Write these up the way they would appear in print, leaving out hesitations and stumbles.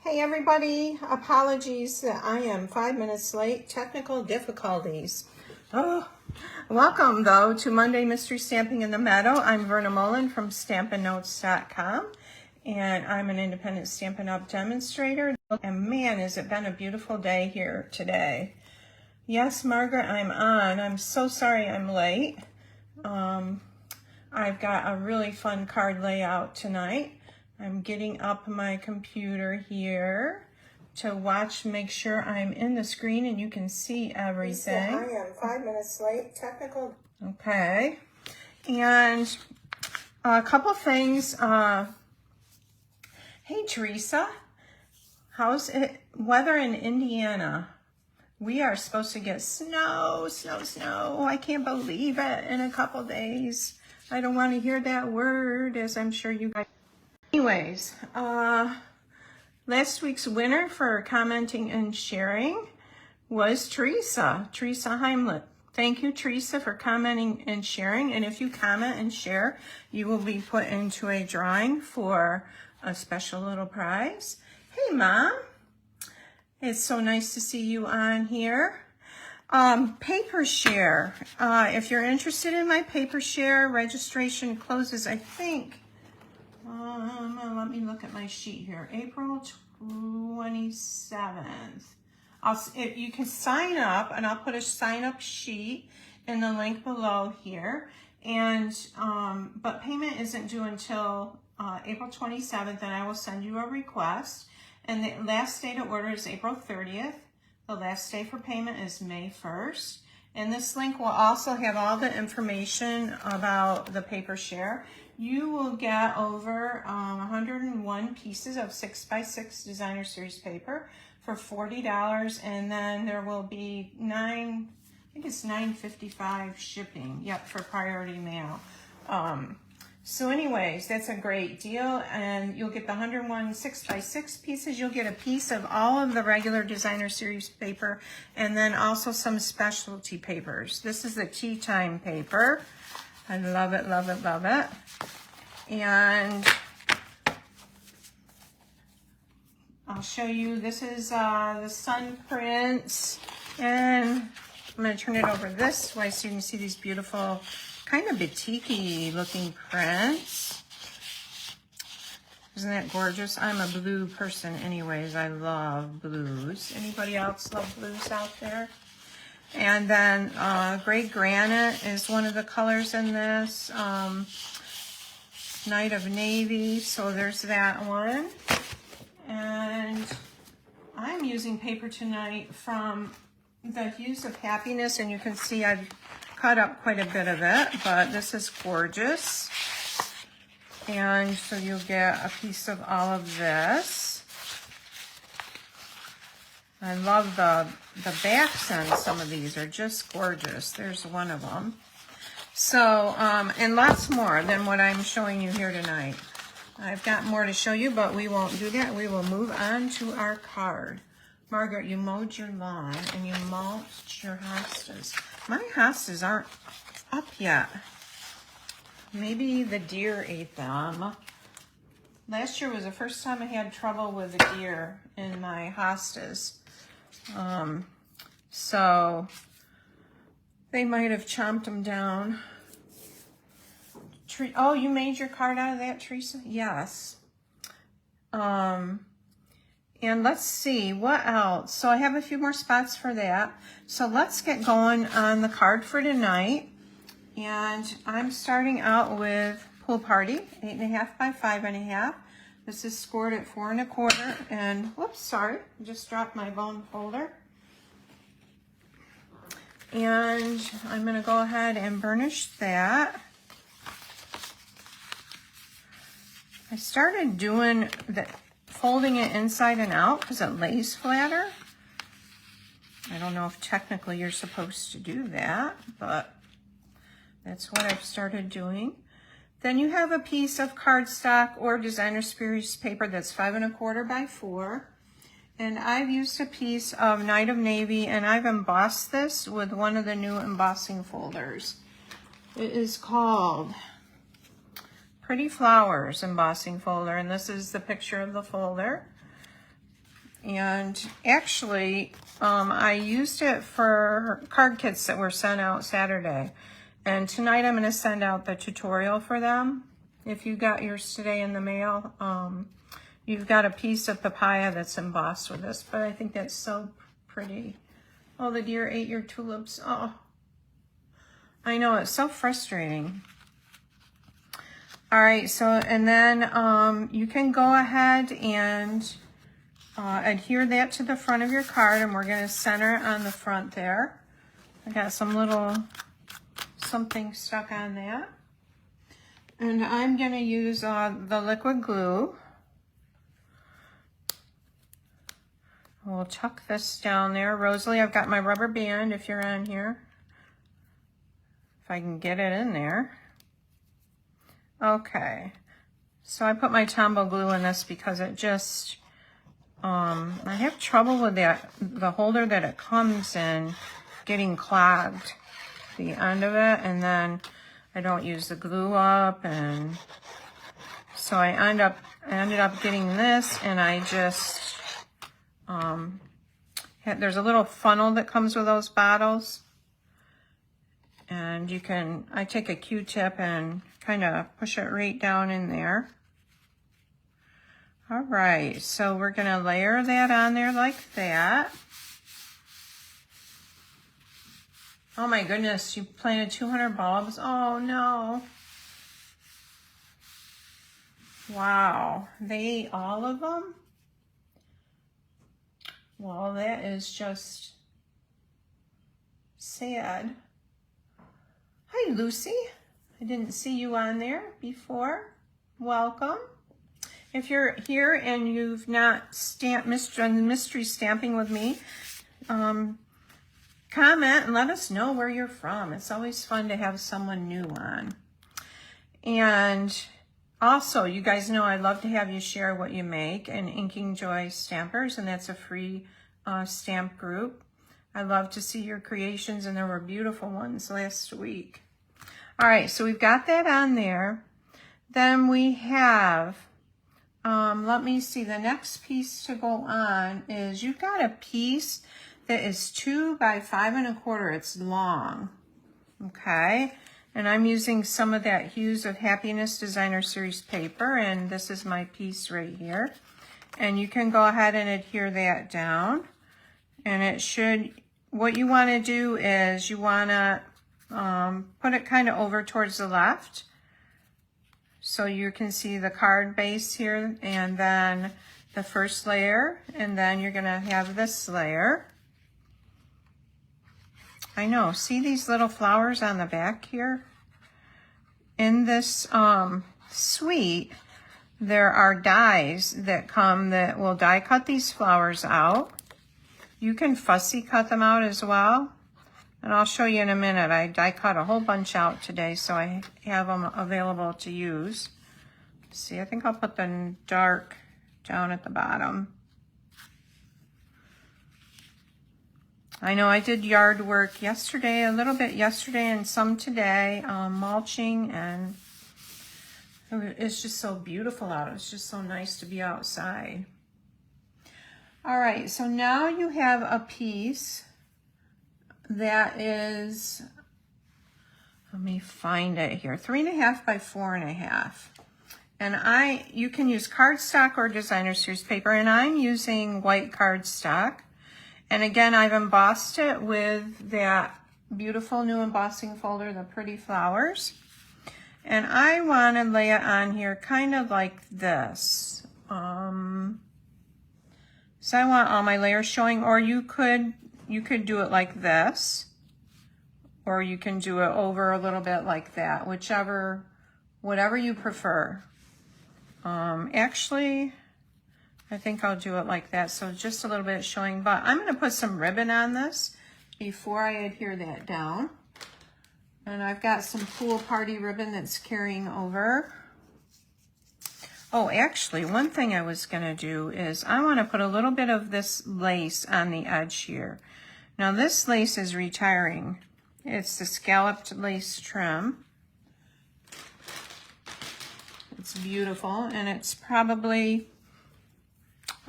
Hey everybody, apologies that I am 5 minutes late, technical difficulties. Welcome though to Monday Mystery Stamping in the Meadow. I'm Verna Mullen from StampinNotes.com and I'm an independent Stampin' Up! Demonstrator. And man, has it been a beautiful day here today. Yes, Margaret, I'm on. I'm so sorry I'm late. I've got a really fun card layout tonight. I'm getting up my computer here to watch, make sure I'm in the screen and you can see everything. I am 5 minutes late, technical. Okay, and a couple things. Hey Teresa, how's it weather in Indiana? We are supposed to get snow. I can't believe it in a couple days. I don't want to hear that word, as I'm sure you guys. Anyways, last week's winner for commenting and sharing was Teresa Heimlich. Thank you, Teresa, for commenting and sharing. And if you comment and share, you will be put into a drawing for a special little prize. Hey, Mom. It's so nice to see you on here. Paper share. If you're interested in my paper share, registration closes, I think, let me look at my sheet here. April 27th. You can sign up, and I'll put a sign up sheet in the link below here. And but payment isn't due until April 27th, and I will send you a request. And the last day to order is April 30th. The last day for payment is May 1st. And this link will also have all the information about the paper share. You will get over 101 pieces of 6x6 designer series paper for $40, and then there will be $9.55 shipping. Yep, for priority mail. So anyways, that's a great deal, and you'll get the 101 6x6 pieces. You'll get a piece of all of the regular designer series paper, and then also some specialty papers. This is the tea time paper. I love it, love it, love it. And I'll show you, this is the sun prints, and I'm going to turn it over this way so you can see these beautiful kind of batik-y looking prints. Isn't that gorgeous? I'm a blue person anyways. I love blues. Anybody else love blues out there? And then gray granite is one of the colors in this. Night of Navy, so there's that one. And I'm using paper tonight from the Hues of Happiness, and you can see I've cut up quite a bit of it, but this is gorgeous. And so you'll get a piece of all of this. I love the backs on some of these are just gorgeous. There's one of them. So, and lots more than what I'm showing you here tonight. I've got more to show you, but we won't do that. We will move on to our card. Margaret, you mowed your lawn and you mulched your hostas. My hostas aren't up yet. Maybe the deer ate them. Last year was the first time I had trouble with the deer in my hostas. So they might have chomped them down. Oh, you made your card out of that, Teresa? Yes. And let's see, what else? So I have a few more spots for that. So let's get going on the card for tonight. And I'm starting out with Pool Party, 8.5 by 5.5. This is scored at 4 1/4. And whoops, sorry, I just dropped my bone folder. And I'm going to go ahead and burnish that. I started doing folding it inside and out because it lays flatter. I don't know if technically you're supposed to do that, but that's what I've started doing. Then you have a piece of cardstock or designer series paper that's 5 1/4 by 4. And I've used a piece of Night of Navy, and I've embossed this with one of the new embossing folders. It is called Pretty Flowers embossing folder, and this is the picture of the folder. And actually, I used it for card kits that were sent out Saturday. And tonight I'm going to send out the tutorial for them. If you got yours today in the mail, you've got a piece of papaya that's embossed with this, but I think that's so pretty. Oh, the deer ate your tulips. Oh, I know, it's so frustrating. All right, so, and then you can go ahead and adhere that to the front of your card, and we're going to center it on the front there. I got some little something stuck on that. And I'm going to use the liquid glue. We'll tuck this down there. Rosalie, I've got my rubber band if you're on here. If I can get it in there. Okay. So I put my Tombow glue in this because it just, I have trouble with that, the holder that it comes in getting clogged, the end of it, and then I don't use the glue up, and so I ended up getting this, and I just, there's a little funnel that comes with those bottles, and you can, I take a Q-tip and kind of push it right down in there. All right, so we're gonna layer that on there like that. Oh my goodness, you planted 200 bulbs? Oh no. Wow, they ate all of them? Well, that is just sad. Hi, Lucy. I didn't see you on there before. Welcome. If you're here and you've not done mystery stamping with me, comment and let us know where you're from. It's always fun to have someone new on. And also, you guys know I love to have you share what you make in Inking Joy Stampers, and that's a free stamp group. I love to see your creations, and there were beautiful ones last week. All right, so we've got that on there. Then we have, let me see, the next piece to go on is you've got a piece that is 2 by 5 1/4. It's long, okay? And I'm using some of that Hues of Happiness Designer Series paper, and this is my piece right here. And you can go ahead and adhere that down. And it should, what you want to do is you want to put it kind of over towards the left, so you can see the card base here, and then the first layer, and then you're going to have this layer. I know, see these little flowers on the back here? In this suite, there are dies that come that will die cut these flowers out. You can fussy cut them out as well. And I'll show you in a minute. I die cut a whole bunch out today, so I have them available to use. See, I think I'll put the dark down at the bottom. I know I did yard work yesterday, a little bit yesterday and some today, mulching, and it's just so beautiful out. It's just so nice to be outside. All right, so now you have a piece that is, let me find it here, 3.5 by 4.5. And you can use cardstock or designer series paper, and I'm using white cardstock. And again, I've embossed it with that beautiful new embossing folder, the pretty flowers. And I want to lay it on here kind of like this. So I want all my layers showing, or you could do it like this, or you can do it over a little bit like that, whatever you prefer. Actually, I think I'll do it like that, so just a little bit showing, but I'm going to put some ribbon on this before I adhere that down. And I've got some pool party ribbon that's carrying over. Oh, actually, one thing I was going to do is I want to put a little bit of this lace on the edge here. Now this lace is retiring. It's the scalloped lace trim. It's beautiful, and it's probably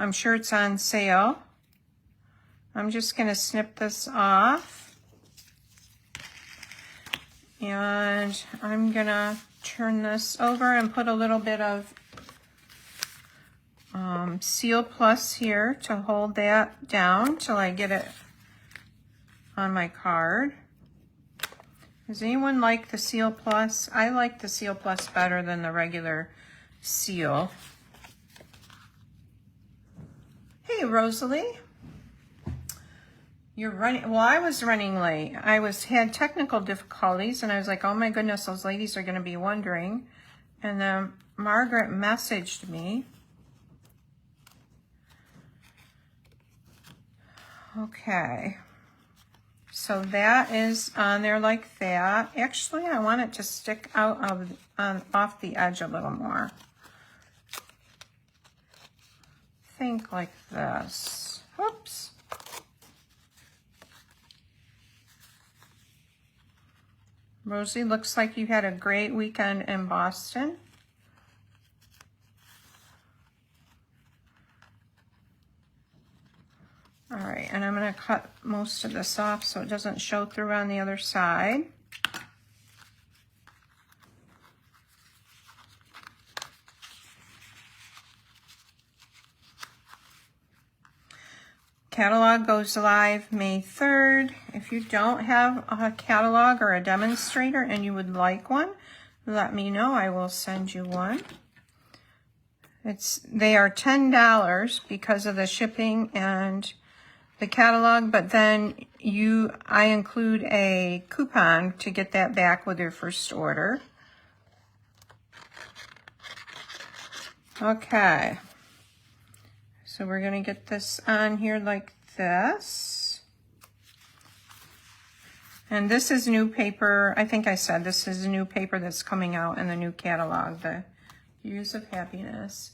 I'm sure it's on sale. I'm just going to snip this off. And I'm going to turn this over and put a little bit of Seal Plus here to hold that down till I get it on my card. Does anyone like the Seal Plus? I like the Seal Plus better than the regular seal. Hey, Rosalie. You're running. Well, I was running late. I had technical difficulties, and I was like, oh my goodness, those ladies are going to be wondering. And then Margaret messaged me. Okay. So that is on there like that. Actually, I want it to stick out of off the edge a little more. Think like this. Whoops. Rosie, looks like you had a great weekend in Boston. All right, and I'm going to cut most of this off so it doesn't show through on the other side. Catalog goes live May 3rd. If you don't have a catalog or a demonstrator and you would like one, let me know. I will send you one. They are $10 because of the shipping and the catalog, but then I include a coupon to get that back with your first order. Okay. So we're going to get this on here like this. And this is new paper. I think I said this is new paper that's coming out in the new catalog, the Hues of Happiness.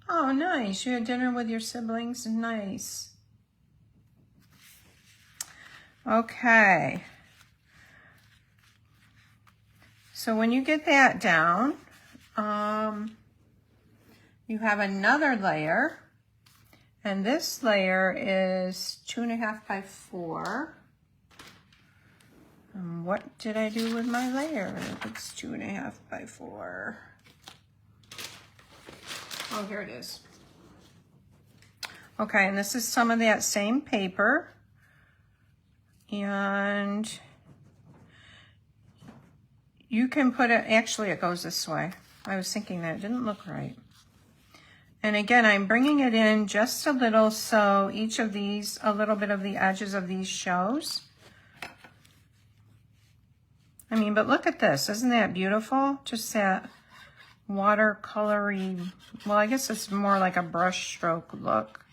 Oh, nice. You had dinner with your siblings. Nice. Okay. So when you get that down, you have another layer, and this layer is 2.5 by 4. And what did I do with my layer? It's 2.5 by 4. Oh, here it is. Okay, and this is some of that same paper. And you can put it, actually it goes this way. I was thinking that it didn't look right. And again, I'm bringing it in just a little so each of these, a little bit of the edges of these shows. I mean, but look at this. Isn't that beautiful? Just that watercolory, well, I guess it's more like a brush stroke look.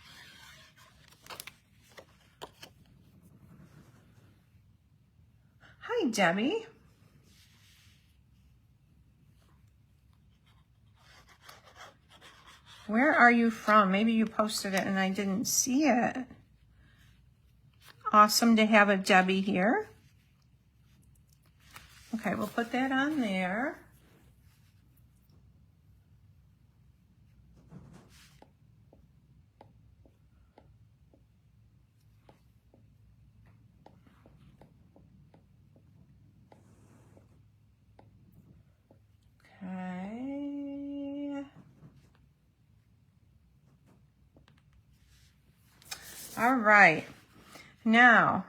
Hi, Debbie. Where are you from? Maybe you posted it and I didn't see it. Awesome to have a Debbie here. Okay, we'll put that on there. Okay. All right. Now,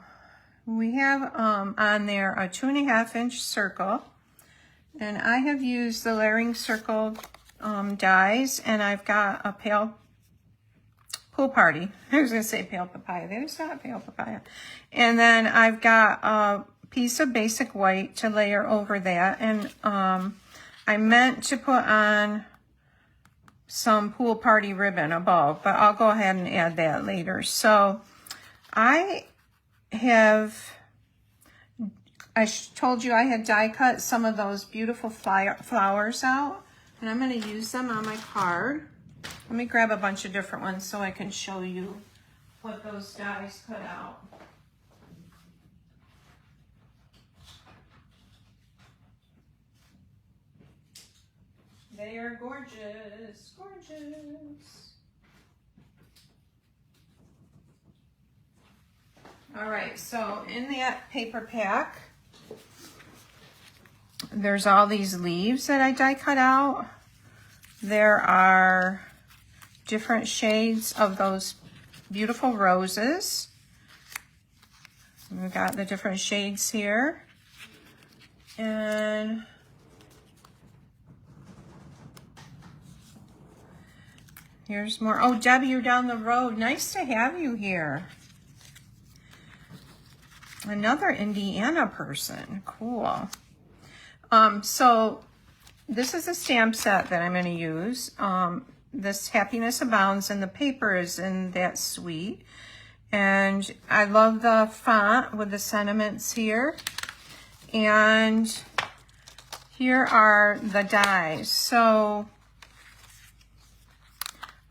we have on there a 2.5-inch circle, and I have used the layering circle dies, and I've got a pale pool party. I was going to say pale papaya. There's not pale papaya. And then I've got a piece of basic white to layer over that, and I meant to put on some pool party ribbon above, but I'll go ahead and add that later. So I told you I had die cut some of those beautiful flowers out, and I'm going to use them on my card. Let me grab a bunch of different ones so I can show you what those dies cut out. They are gorgeous, gorgeous. All right, so in that paper pack, there's all these leaves that I die cut out. There are different shades of those beautiful roses. We've got the different shades here. And here's more. Oh, Debbie, you're down the road. Nice to have you here. Another Indiana person. Cool. So this is a stamp set that I'm going to use. This Happiness Abounds, and the paper is in that suite. And I love the font with the sentiments here. And here are the dies. So,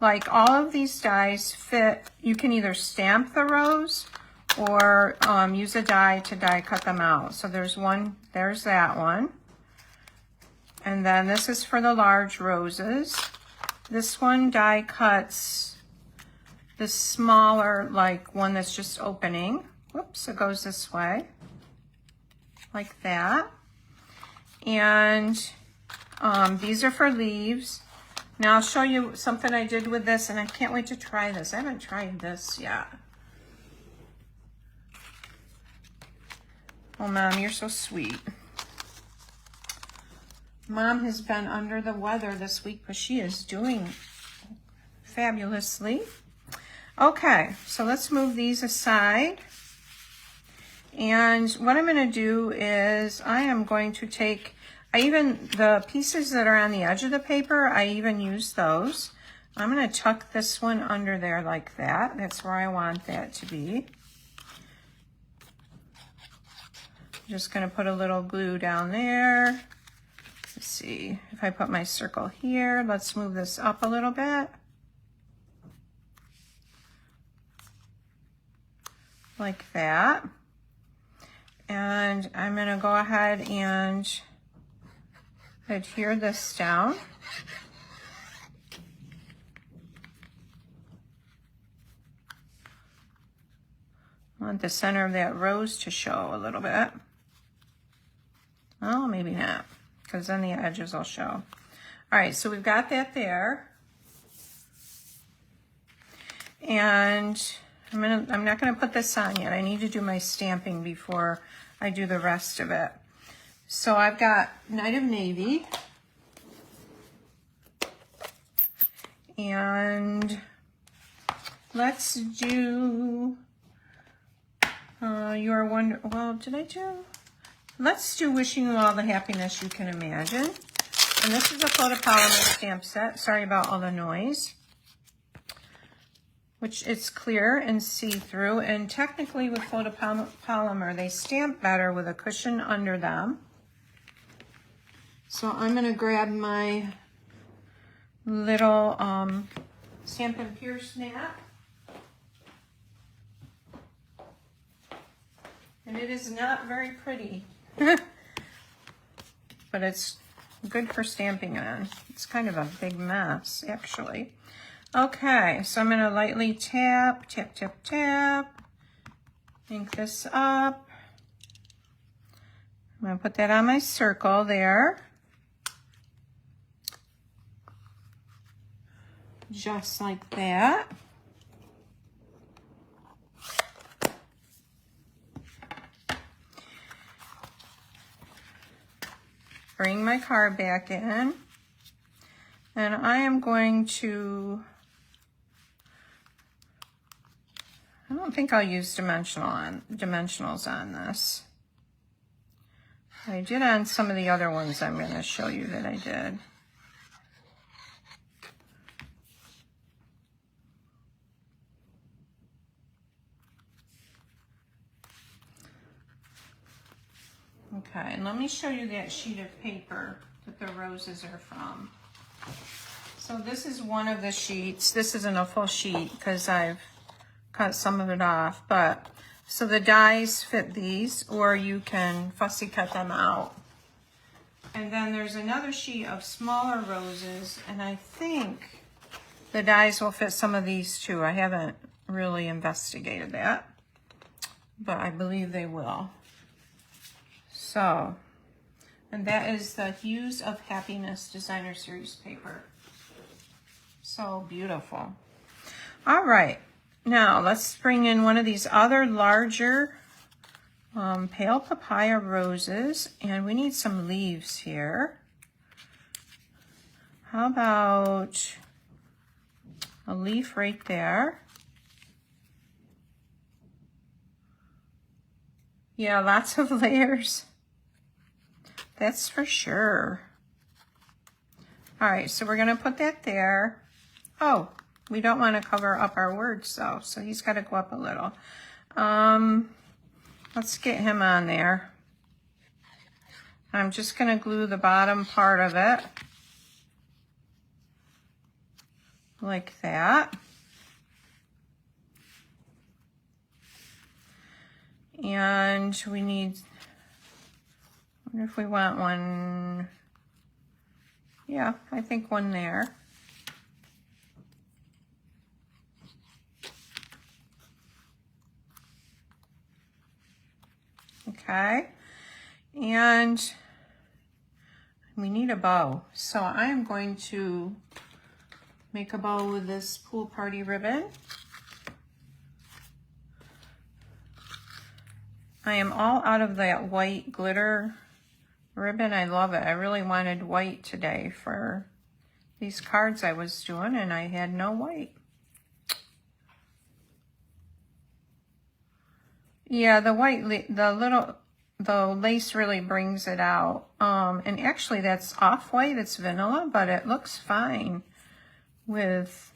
like, all of these dies fit. You can either stamp the rose or use a die to die cut them out. So there's one, there's that one. And then this is for the large roses. This one die cuts the smaller, like one that's just opening. Whoops, it goes this way, like that. And these are for leaves. Now I'll show you something I did with this, and I can't wait to try this. I haven't tried this yet. Oh, Mom, you're so sweet. Mom has been under the weather this week, but she is doing fabulously. Okay, so let's move these aside. And what I'm going to do is I am going to take, the pieces that are on the edge of the paper, I even use those. I'm going to tuck this one under there like that. That's where I want that to be. Just going to put a little glue down there. Let's see, if I put my circle here, let's move this up a little bit. Like that. And I'm going to go ahead and adhere this down. I want the center of that rose to show a little bit. Oh, maybe not, because then the edges will show. All right, so we've got that there. And I'm not gonna put this on yet. I need to do my stamping before I do the rest of it. So I've got Night of Navy. And let's do let's do Wishing You All the Happiness You Can Imagine. And this is a photopolymer stamp set. Sorry about all the noise. Which it's clear and see-through. And technically with photopolymer, they stamp better with a cushion under them. So I'm going to grab my little Stampin' Pierce snap. And it is not very pretty. But it's good for stamping on. It's kind of a big mess, actually. Okay, so I'm going to lightly tap, tap, tap, tap. Ink this up. I'm going to put that on my circle there. Just like that. Bring my card back in. And I am going to, I don't think I'll use dimensionals on this. I did on some of the other ones I'm going to show you that I did. Okay, and let me show you that sheet of paper that the roses are from. So this is one of the sheets. This isn't a full sheet because I've cut some of it off, but so the dies fit these, or you can fussy cut them out. And then there's another sheet of smaller roses, and I think the dies will fit some of these too. I haven't really investigated that, but I believe they will. So, and that is the Hues of Happiness Designer Series paper. So beautiful. All right, now let's bring in one of these other larger pale papaya roses, and we need some leaves here. How about a leaf right there? Yeah, lots of layers. That's for sure. All right, so we're gonna put that there. Oh, we don't want to cover up our words though, so he's got to go up a little. Let's get him on there. I'm just gonna glue the bottom part of it like that. And we need, I wonder if we want one. Yeah, I think one there. Okay, and we need a bow. So I am going to make a bow with this pool party ribbon. I am all out of that white glitter ribbon. I love it. I really wanted white today for these cards I was doing, and I had no white. Yeah, the white, the lace really brings it out. And actually that's off-white, it's vanilla, but it looks fine with,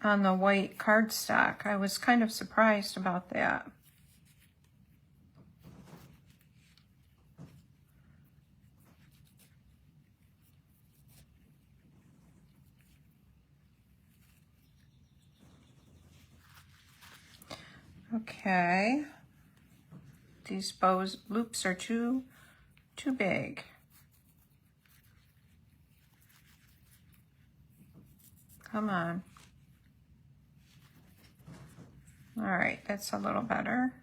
on the white cardstock. I was kind of surprised about that. Okay, these bows loops are too big. Come on. All right, that's a little better.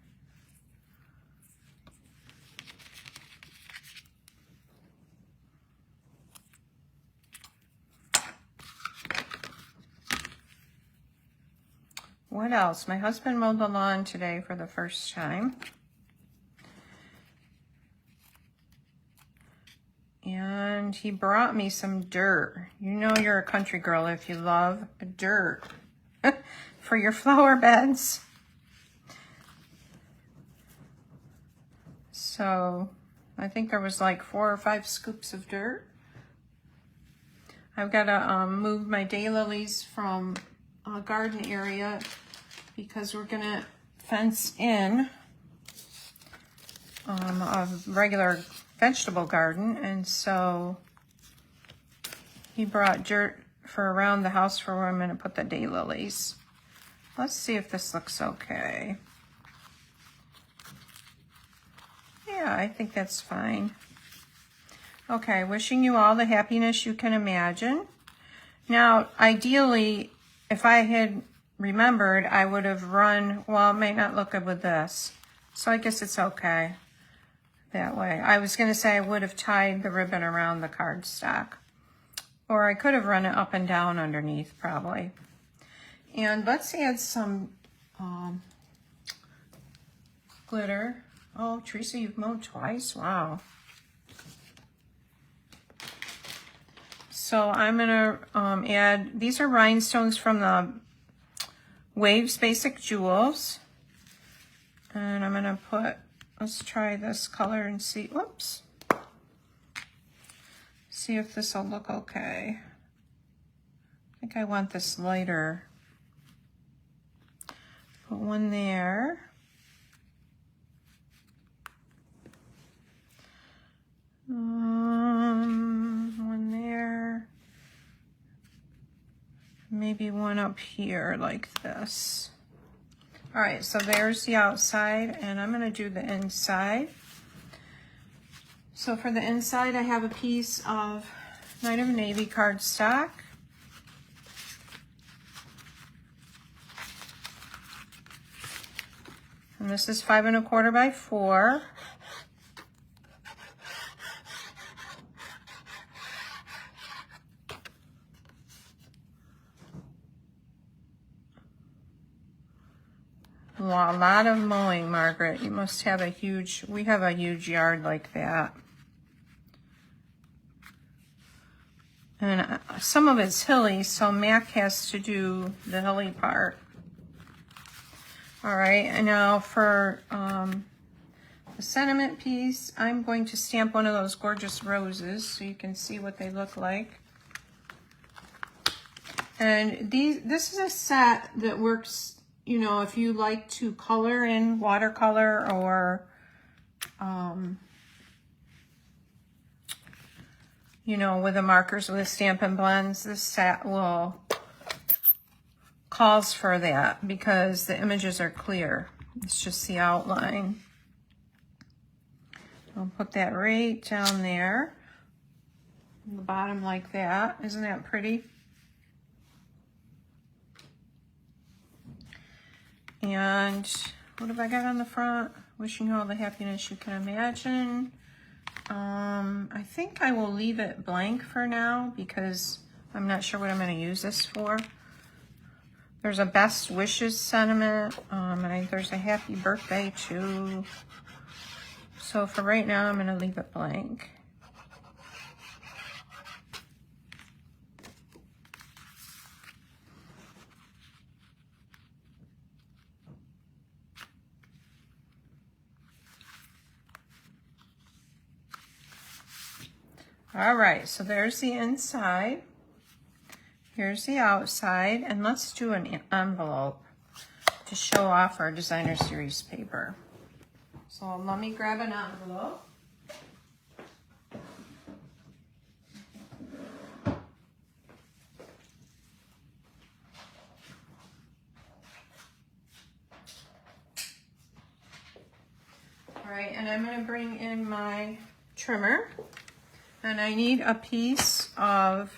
What else? My husband mowed the lawn today for the first time. And he brought me some dirt. You know you're a country girl if you love dirt for your flower beds. So I think there was like 4 or 5 scoops of dirt. I've got to move my daylilies from a garden area because we're gonna fence in a regular vegetable garden, and so he brought dirt for around the house for where I'm gonna put the daylilies. Let's see if this looks okay. Yeah, I think that's fine. Okay, wishing you all the happiness you can imagine. Now, ideally, if I had remembered, I would have run, well, it might not look good with this. So I guess it's okay that way. I was gonna say I would have tied the ribbon around the cardstock. Or I could have run it up and down underneath, probably. And let's add some glitter. Oh, Teresa, you've mowed twice? Wow. So I'm gonna add, these are rhinestones from the Waves Basic Jewels. And I'm gonna put, let's try this color and see, whoops. See if this will look okay. I think I want this lighter. Put one there. One there. Maybe one up here like this. All right, so there's the outside, and I'm gonna do the inside. So for the inside, I have a piece of Night of Navy cardstock. And this is 5 1/4 by 4. Well, a lot of mowing, Margaret. You must have we have a huge yard like that. And some of it's hilly, so Mac has to do the hilly part. All right, and now for the sentiment piece, I'm going to stamp one of those gorgeous roses so you can see what they look like. And this is a set that works, you know, if you like to color in watercolor or, you know, with the markers with Stampin' Blends, this set calls for that because the images are clear. It's just the outline. I'll put that right down there, on the bottom like that. Isn't that pretty? And what have I got on the front? Wishing you all the happiness you can imagine. I think I will leave it blank for now because I'm not sure what I'm going to use this for. There's a best wishes sentiment, and there's a happy birthday too. So for right now, I'm going to leave it blank. All right, so there's the inside. Here's the outside, and let's do an envelope to show off our designer series paper. So let me grab an envelope. All right, and I'm going to bring in my trimmer, and I need a piece of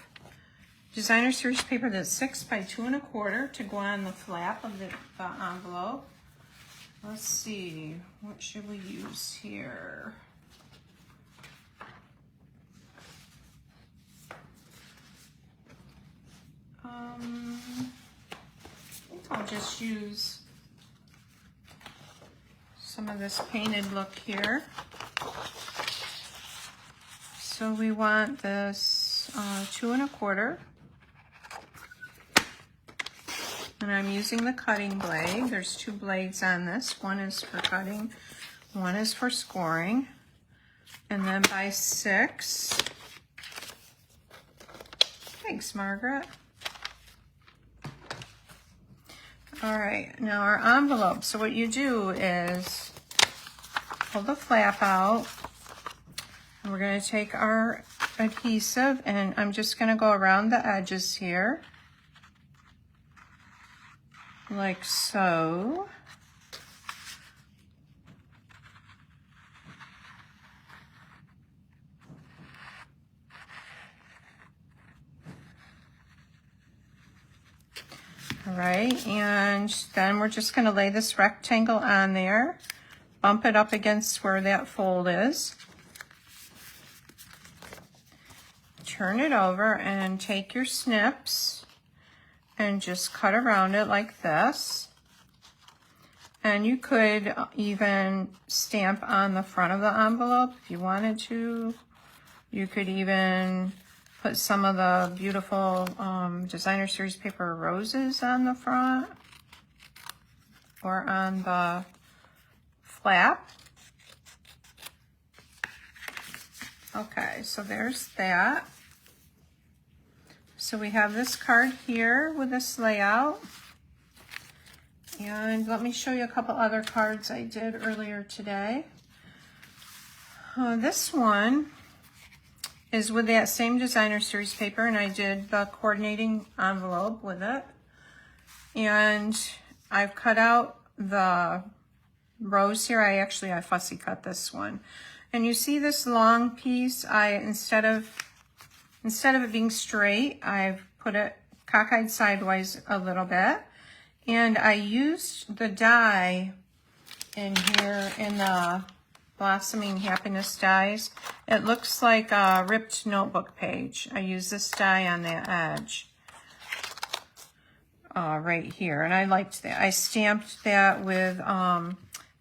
designer series paper that's 6 by 2 1/4 to go on the flap of the envelope. Let's see, what should we use here? I think I'll just use some of this painted look here. So we want this 2 1/4. And I'm using the cutting blade. There's 2 blades on this. One is for cutting, one is for scoring. And then by 6. Thanks, Margaret. All right, now our envelope. So what you do is pull the flap out. And we're going to take our adhesive, and I'm just going to go around the edges here. Like so. All right, and then we're just going to lay this rectangle on there, bump it up against where that fold is, turn it over, and take your snips and just cut around it like this. And you could even stamp on the front of the envelope if you wanted to. You could even put some of the beautiful designer series paper roses on the front or on the flap. Okay, so there's that. So we have this card here with this layout. And let me show you a couple other cards I did earlier today. This one is with that same designer series paper, and I did the coordinating envelope with it. And I've cut out the rows here. I fussy cut this one. And you see this long piece, instead of it being straight, I've put it cockeyed sideways a little bit. And I used the die in here in the Blossoming Happiness dies. It looks like a ripped notebook page. I use this die on the edge right here, and I liked that. I stamped that with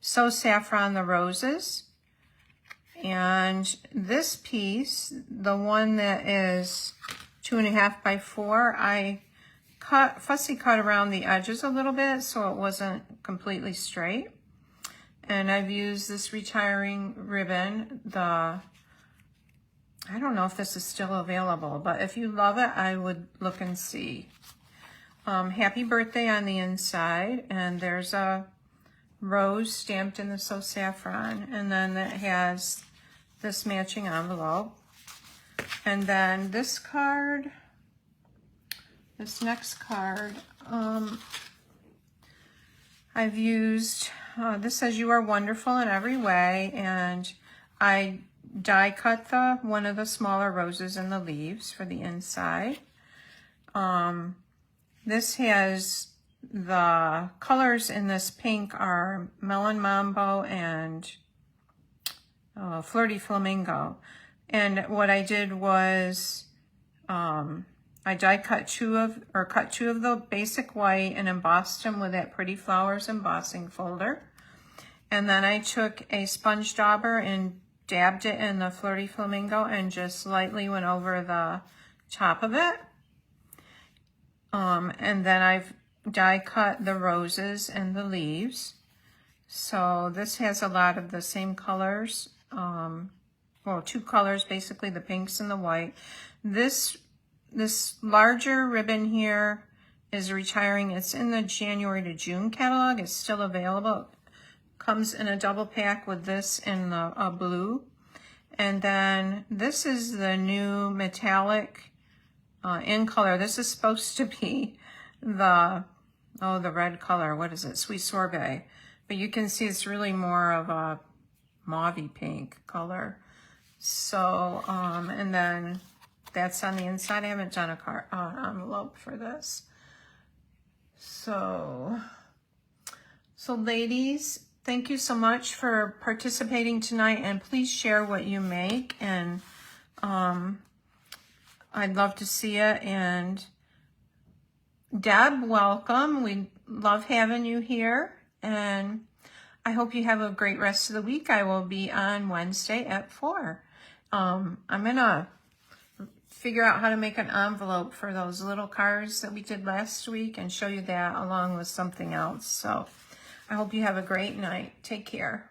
So Saffron the Roses. And this piece, the one that is 2.5 by 4, I fussy cut around the edges a little bit so it wasn't completely straight. And I've used this retiring ribbon, I don't know if this is still available, but if you love it, I would look and see. Happy birthday on the inside, and there's a rose stamped in the So Saffron, and then it has this matching envelope. And then this card, this next card, I've used, this says you are wonderful in every way, and I die cut one of the smaller roses in the leaves for the inside. This has, the colors in this pink are Melon Mambo and Flirty Flamingo. And what I did was, I die cut two of the basic white and embossed them with that Pretty Flowers embossing folder. And then I took a sponge dauber and dabbed it in the Flirty Flamingo and just lightly went over the top of it. And then I've die cut the roses and the leaves. So this has a lot of the same colors. Well, 2 colors, basically the pinks and the white. This larger ribbon here is retiring. It's in the January to June catalog. It's still available. Comes in a double pack with this in a blue. And then this is the new metallic in color. This is supposed to be the red color. What is it? Sweet Sorbet. But you can see it's really more of a mauvey pink color. So, and then that's on the inside. I haven't done a envelope for this. So ladies, thank you so much for participating tonight, and please share what you make, and I'd love to see it. And Deb, welcome. We love having you here, and I hope you have a great rest of the week. I will be on Wednesday at 4. I'm gonna figure out how to make an envelope for those little cards that we did last week and show you that along with something else. So I hope you have a great night. Take care.